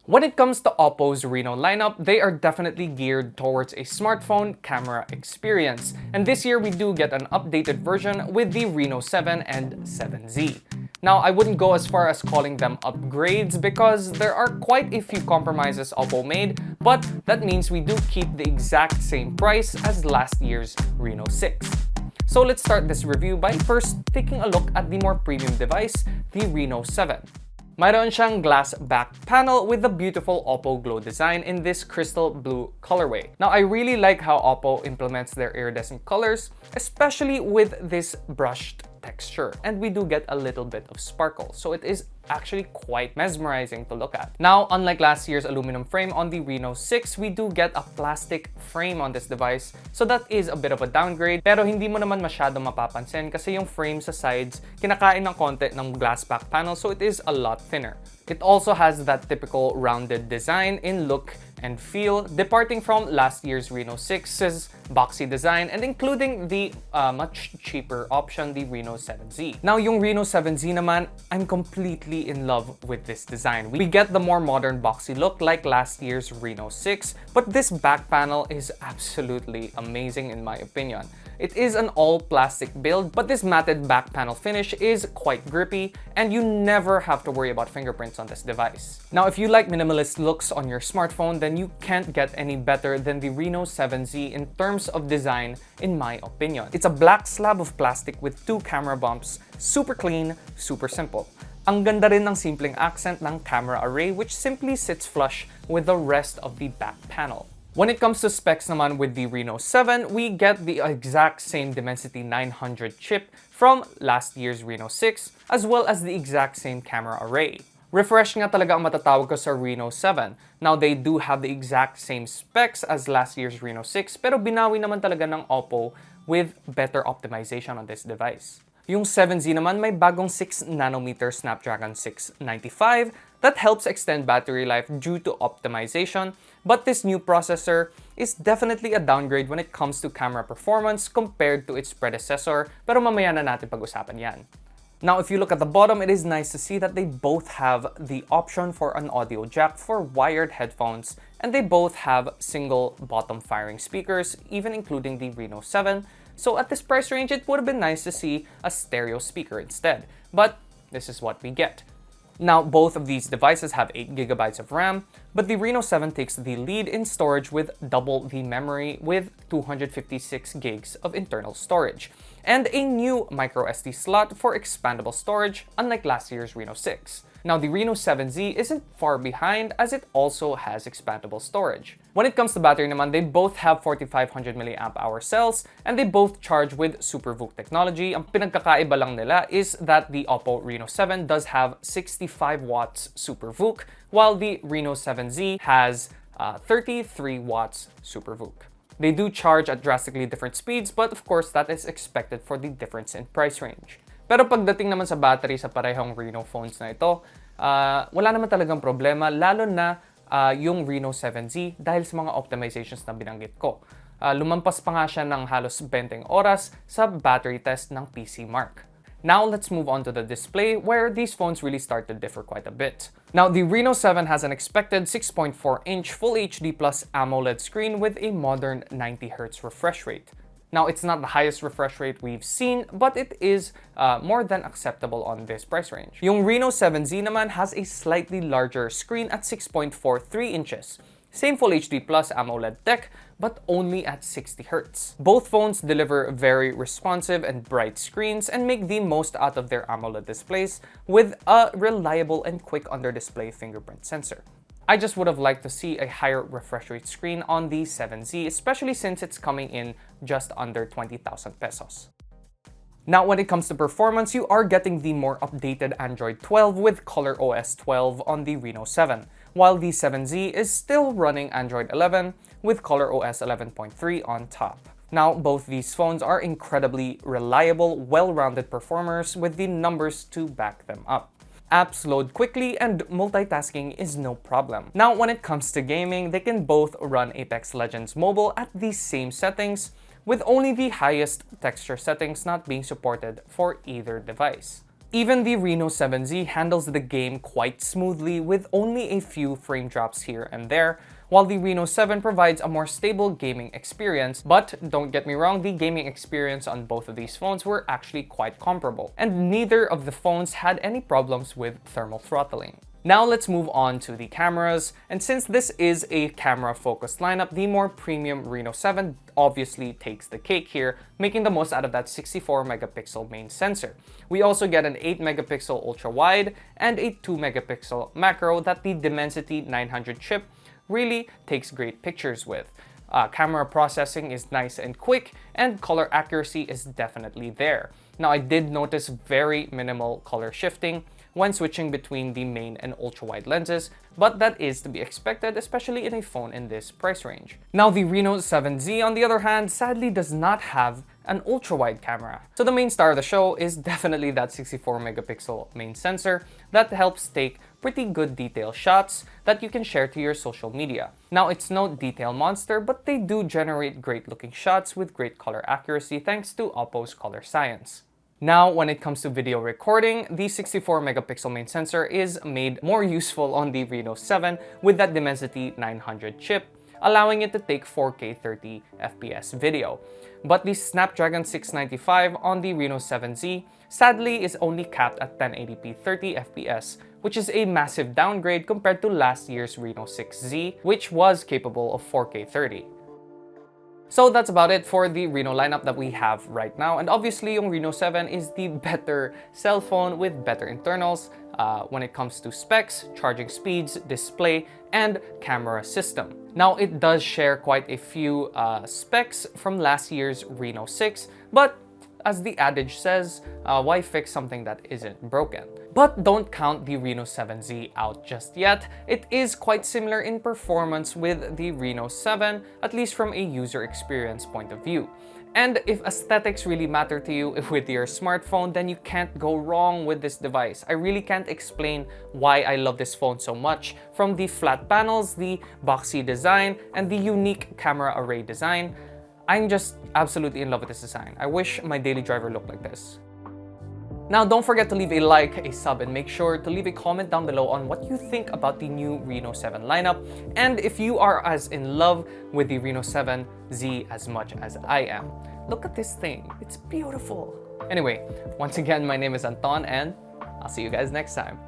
When it comes to OPPO's Reno lineup, they are definitely geared towards a smartphone camera experience. And this year we do get an updated version with the Reno 7 and 7Z. Now, I wouldn't go as far as calling them upgrades because there are quite a few compromises OPPO made, but that means we do keep the exact same price as last year's Reno 6. So let's start this review by first taking a look at the more premium device, the Reno 7. Mayroon siyang glass back panel with the beautiful OPPO glow design in this crystal blue colorway. Now, I really like how OPPO implements their iridescent colors, especially with this brushed texture. And we do get a little bit of sparkle, so it is actually quite mesmerizing to look at. Now, unlike last year's aluminum frame on the Reno 6, we do get a plastic frame on this device, so that is a bit of a downgrade, pero hindi mo naman masyado mapapansin kasi yung frame sa sides kinakain ng konti ng glass back panel, so it is a lot thinner. It also has that typical rounded design in look and feel, departing from last year's Reno 6's boxy design and including the much cheaper option, the Reno 7Z. Now, yung Reno 7Z naman, I'm completely in love with this design. We get the more modern boxy look like last year's Reno 6, but this back panel is absolutely amazing in my opinion. It is an all-plastic build, but this matted back panel finish is quite grippy, and you never have to worry about fingerprints on this device. Now, if you like minimalist looks on your smartphone, then you can't get any better than the Reno 7Z in terms of design, in my opinion. It's a black slab of plastic with two camera bumps, super clean, super simple. Ang ganda rin ng simpleng accent ng camera array which simply sits flush with the rest of the back panel. When it comes to specs naman with the Reno 7, we get the exact same Dimensity 900 chip from last year's Reno 6, as well as the exact same camera array. Refresh nga talaga ang matatawag ko sa Reno 7. Now, they do have the exact same specs as last year's Reno 6, pero binawi naman talaga ng OPPO with better optimization on this device. Yung 7Z naman may bagong 6nm Snapdragon 695 that helps extend battery life due to optimization, but this new processor is definitely a downgrade when it comes to camera performance compared to its predecessor, pero mamaya na natin pag-usapan yan. Now, if you look at the bottom, it is nice to see that they both have the option for an audio jack for wired headphones, and they both have single bottom firing speakers, even including the Reno 7. So at this price range, it would have been nice to see a stereo speaker instead, but this is what we get. Now, both of these devices have 8GB of RAM, but the Reno 7 takes the lead in storage with double the memory with 256GB of internal storage, and a new microSD slot for expandable storage, unlike last year's Reno 6. Now, the Reno 7Z isn't far behind as it also has expandable storage. When it comes to battery naman, they both have 4500 mAh cells and they both charge with SuperVOOC technology. Ang pinagkakaiba lang nila is that the OPPO Reno 7 does have 65 watts SuperVOOC, while the Reno 7Z has 33 watts SuperVOOC. They do charge at drastically different speeds, but of course that is expected for the difference in price range. Pero pagdating naman sa battery sa parehong Reno phones na ito, wala naman talagang problema, lalo na yung Reno 7Z dahil sa mga optimizations na binanggit ko. Lumampas pa nga siya ng halos 20 oras sa battery test ng PC Mark. Now, let's move on to the display where these phones really start to differ quite a bit. Now, the Reno 7 has an expected 6.4-inch Full HD Plus AMOLED screen with a modern 90Hz refresh rate. Now, it's not the highest refresh rate we've seen, but it is more than acceptable on this price range. Yung Reno 7Z naman has a slightly larger screen at 6.43 inches. Same Full HD Plus AMOLED tech, but only at 60 Hz. Both phones deliver very responsive and bright screens and make the most out of their AMOLED displays with a reliable and quick under-display fingerprint sensor. I just would have liked to see a higher refresh rate screen on the 7Z, especially since it's coming in just under 20,000 pesos. Now, when it comes to performance, you are getting the more updated Android 12 with ColorOS 12 on the Reno 7, while the 7Z is still running Android 11 with ColorOS 11.3 on top. Now, both these phones are incredibly reliable, well-rounded performers with the numbers to back them up. Apps load quickly and multitasking is no problem. Now, when it comes to gaming, they can both run Apex Legends Mobile at the same settings, with only the highest texture settings not being supported for either device. Even the Reno 7Z handles the game quite smoothly with only a few frame drops here and there, while the Reno 7 provides a more stable gaming experience. But don't get me wrong, the gaming experience on both of these phones were actually quite comparable, and neither of the phones had any problems with thermal throttling. Now let's move on to the cameras, and since this is a camera-focused lineup, the more premium Reno 7 obviously takes the cake here, making the most out of that 64-megapixel main sensor. We also get an 8-megapixel ultra-wide and a 2-megapixel macro that the Dimensity 900 chip really takes great pictures with. Camera processing is nice and quick, and color accuracy is definitely there. Now, I did notice very minimal color shifting when switching between the main and ultra-wide lenses, but that is to be expected, especially in a phone in this price range. Now, the Reno 7Z, on the other hand, sadly does not have an ultra-wide camera. So the main star of the show is definitely that 64-megapixel main sensor that helps take pretty good detail shots that you can share to your social media. Now, it's no detail monster, but they do generate great looking shots with great color accuracy thanks to OPPO's color science. Now, when it comes to video recording, the 64-megapixel main sensor is made more useful on the Reno 7 with that Dimensity 900 chip, allowing it to take 4K 30 FPS video. But the Snapdragon 695 on the Reno 7Z sadly is only capped at 1080p 30 FPS, which is a massive downgrade compared to last year's Reno 6Z, which was capable of 4K 30. So that's about it for the Reno lineup that we have right now, and obviously yung Reno 7 is the better cell phone with better internals when it comes to specs, charging speeds, display, and camera system. Now, it does share quite a few specs from last year's Reno 6, but as the adage says, why fix something that isn't broken? But don't count the Reno 7Z out just yet. It is quite similar in performance with the Reno 7, at least from a user experience point of view. And if aesthetics really matter to you with your smartphone, then you can't go wrong with this device. I really can't explain why I love this phone so much. From the flat panels, the boxy design, and the unique camera array design, I'm just absolutely in love with this design. I wish my daily driver looked like this. Now, don't forget to leave a like, a sub, and make sure to leave a comment down below on what you think about the new Reno 7 lineup, and if you are as in love with the Reno 7Z as much as I am. Look at this thing, it's beautiful. Anyway, once again, my name is Anton, and I'll see you guys next time.